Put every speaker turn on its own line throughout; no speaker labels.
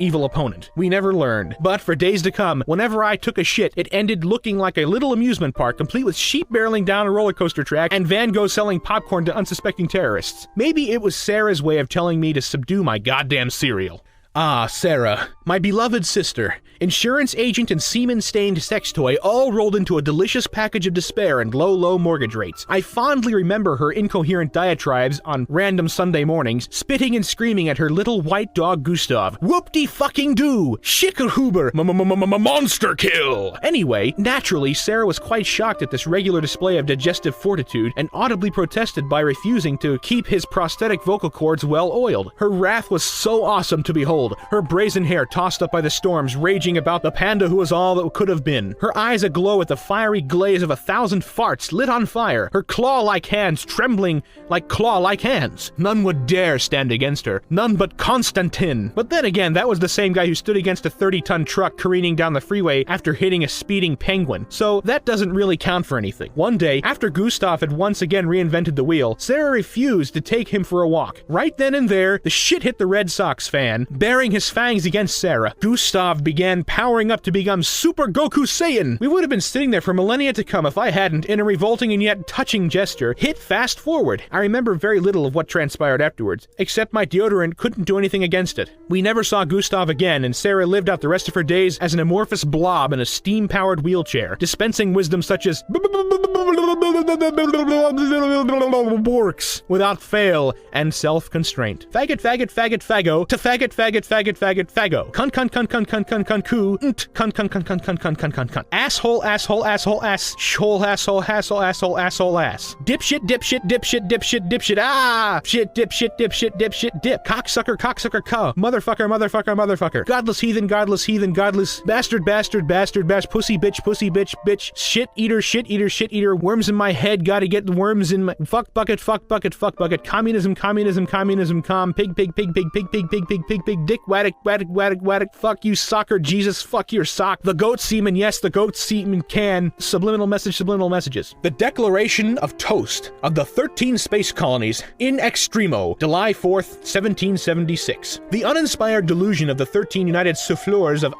evil opponent. We never learned. But for days to come, whenever I took a shit, it ended looking like a little amusement park, complete with sheep barreling down a roller coaster track and Van Gogh selling popcorn to unsuspecting terrorists. Maybe it was Sarah's way of telling me to subdue my goddamn cereal. Ah, Sarah, my beloved sister, insurance agent and semen-stained sex toy all rolled into a delicious package of despair and low mortgage rates. I fondly remember her incoherent diatribes on random Sunday mornings, spitting and screaming at her little white dog Gustav. Whoop-de-fucking-doo! Schickelhuber! Monster kill! Anyway, naturally, Sarah was quite shocked at this regular display of digestive fortitude and audibly protested by refusing to keep his prosthetic vocal cords well oiled. Her wrath was so awesome to behold. Her brazen hair tossed up by the storms, raging about the panda who was all that could have been. Her eyes aglow at the fiery glaze of 1,000 farts lit on fire. Her claw-like hands trembling like claw-like hands. None would dare stand against her. None but Konstantin. But then again, that was the same guy who stood against a 30-ton truck careening down the freeway after hitting a speeding penguin. So that doesn't really count for anything. One day, after Gustav had once again reinvented the wheel, Sarah refused to take him for a walk. Right then and there, the shit hit the Red Sox fan, baring his fangs against Sarah. Gustav began powering up to become Super Goku Saiyan. We would have been sitting there for millennia to come if I hadn't, in a revolting and yet touching gesture, hit fast forward. I remember very little of what transpired afterwards, except my deodorant couldn't do anything against it. We never saw Gustav again, and Sarah lived out the rest of her days as an amorphous blob in a steam-powered wheelchair, dispensing wisdom such as borks without fail and self-constraint. Faggot, faggot, faggot, faggo, to faggot, faggot, faggot, faggot, faggo. Cunt, cunt, cunt, cunt, cunt, cunt, cunt, coo, cunt, cunt, cunt, cunt, cunt, cunt, cunt, cunt, cunt. Asshole, asshole, asshole, ass, shole, asshole, asshole, asshole, asshole, ass. Dipshit, dipshit, dipshit, dipshit, dipshit, ah! Shit, dipshit, dipshit, dipshit, dip. Cocksucker, cocksucker, cuh. Motherfucker, motherfucker, motherfucker. Godless heathen, godless heathen, godless. Bastard, bastard, bastard, bastard. Pussy, bitch, bitch. Shit eater, shit eater, shit eater. Worms in my head, gotta get the worms in my... Fuck bucket, fuck bucket, fuck bucket. Communism, communism, communism, pig, pig, pig, pig, pig, pig, pig, pig, pig, pig, dick, waddick, waddick, waddick, waddick. Fuck you, soccer, Jesus, fuck your sock. The goat semen, yes, the goat semen can. Subliminal messages. The Declaration of Toast of the 13 Space Colonies in Extremo, July 4th, 1776. The uninspired delusion of the 13 United Souffleurs of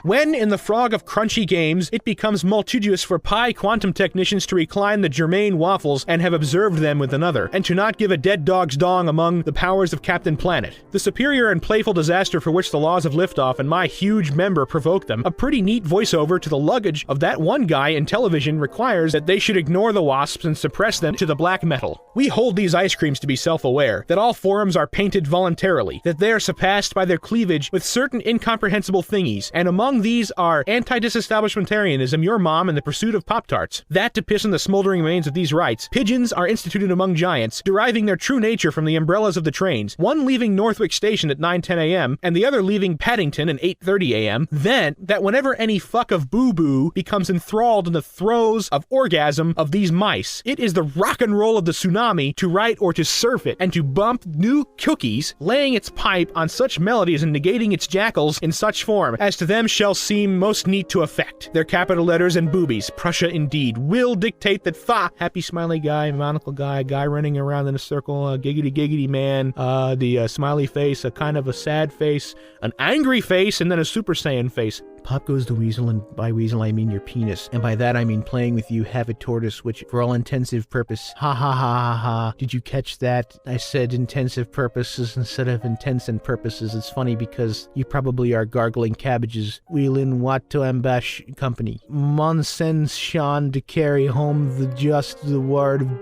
when, in the frog of crunchy games, it becomes multitudinous for pi quantum technicians to recline the germane waffles and have observed them with another, and to not give a dead dog's dong among the powers of Captain Planet. The superior and playful disaster for which the laws of liftoff and my huge member provoked them, a pretty neat voiceover to the luggage of that one guy in television requires that they should ignore the wasps and suppress them to the black metal. We hold these ice creams to be self-aware, that all forums are painted voluntarily, that they are surpassed by their cleavage with certain incomprehensible thingies, and among these are anti-disestablishmentarianism, your mom, and the pursuit of Pop-Tarts. That to piss on the smoldering remains of these rights, pigeons are instituted among giants, deriving their true nature from the umbrellas of the trains, one leaving Northwick Station at 9:10 a.m., and the other leaving Paddington at 8:30 a.m., then, that whenever any fuck of boo-boo becomes enthralled in the throes of orgasm of these mice, it is the rock and roll of the tsunami to write or to surf it, and to bump new cookies, laying its pipe on such melodies and negating its jackals in such form as to them shall seem most neat to affect. Their capital letters and boobies, Prussia indeed, will dictate that happy smiley guy, monocle guy, guy running around in a circle, giggity man, the smiley face, a kind of a sad face, an angry face, and then a Super Saiyan face. Pop goes the weasel, and by weasel I mean your penis, and by that I mean playing with you, have a tortoise, which for all intensive purpose, ha ha ha ha ha, did you catch that? I said intensive purposes instead of intense and purposes. It's funny because you probably are gargling cabbages, wheelin' what to ambash company. Monsens Sean to carry home the word of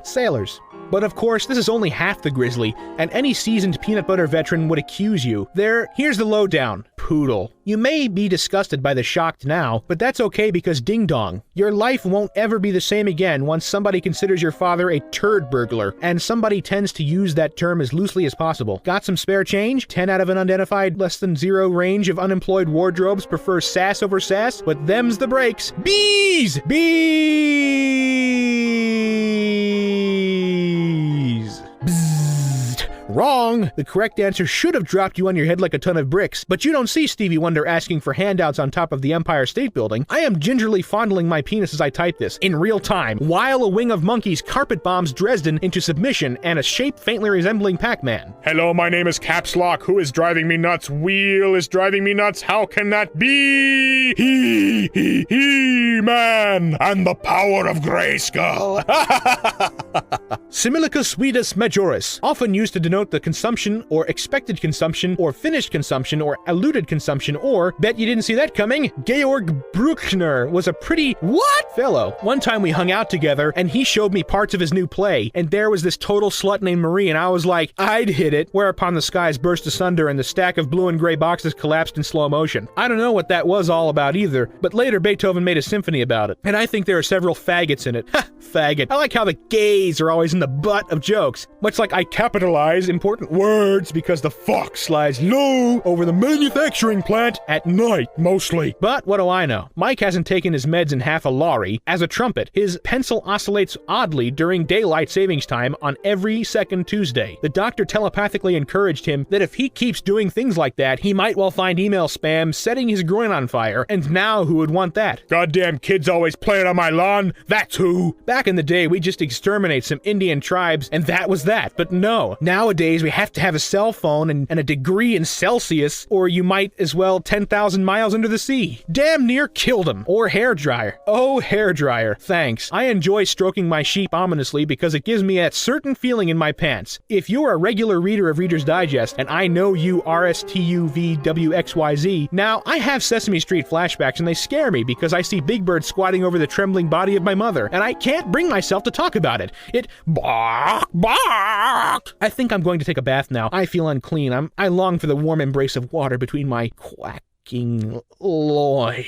sailors. But of course, this is only half the grizzly, and any seasoned peanut butter veteran would accuse you. Here's the lowdown. Poodle. You may be disgusted by the shocked now, but that's okay because ding dong. Your life won't ever be the same again once somebody considers your father a turd burglar, and somebody tends to use that term as loosely as possible. Got some spare change? 10 out of an unidentified less than 0 range of unemployed wardrobes prefer sass over sass, but them's the breaks. Bees! Bzzzt. Wrong! The correct answer should have dropped you on your head like a ton of bricks, but you don't see Stevie Wonder asking for handouts on top of the Empire State Building. I am gingerly fondling my penis as I type this, in real time, while a wing of monkeys carpet bombs Dresden into submission and a shape faintly resembling Pac-Man.
Hello, my name is Caps Lock. Who is driving me nuts? Wheel is driving me nuts. How can that be? He-Man and the power of Grayskull.
Similicus Vitus Majoris, often used to denote the consumption or expected consumption or finished consumption or alluded consumption or, bet you didn't see that coming, Georg Bruckner was a pretty fellow. One time we hung out together and he showed me parts of his new play, and there was this total slut named Marie, and I was like, I'd hit it, whereupon the skies burst asunder and the stack of blue and gray boxes collapsed in slow motion. I don't know what that was all about either, but later Beethoven made a symphony about it, and I think there are several faggots in it. Ha! Faggot. I like how the gays are always in the butt of jokes, much like I capitalize important words because the fox lies low over the manufacturing plant at night, mostly. But what do I know? Mike hasn't taken his meds in half a lorry. As a trumpet, his pencil oscillates oddly during daylight savings time on every second Tuesday. The doctor telepathically encouraged him that if he keeps doing things like that, he might well find email spam setting his groin on fire, and now who would want that?
Goddamn kids always playing on my lawn, that's who.
Back in the day, we just exterminate some Indian tribes, and that was that. But no, nowadays we have to have a cell phone and a degree in Celsius, or you might as well 10,000 miles under the sea. Damn near killed him. Or hairdryer. Oh, hairdryer. Thanks. I enjoy stroking my sheep ominously because it gives me that certain feeling in my pants. If you're a regular reader of Reader's Digest, and I know you RSTUVWXYZ, now I have Sesame Street flashbacks and they scare me because I see Big Bird squatting over the trembling body of my mother, and I can't bring myself to talk about it. It bark, bark. I think I'm going to take a bath now. I feel unclean. I long for the warm embrace of water between my quacking loin.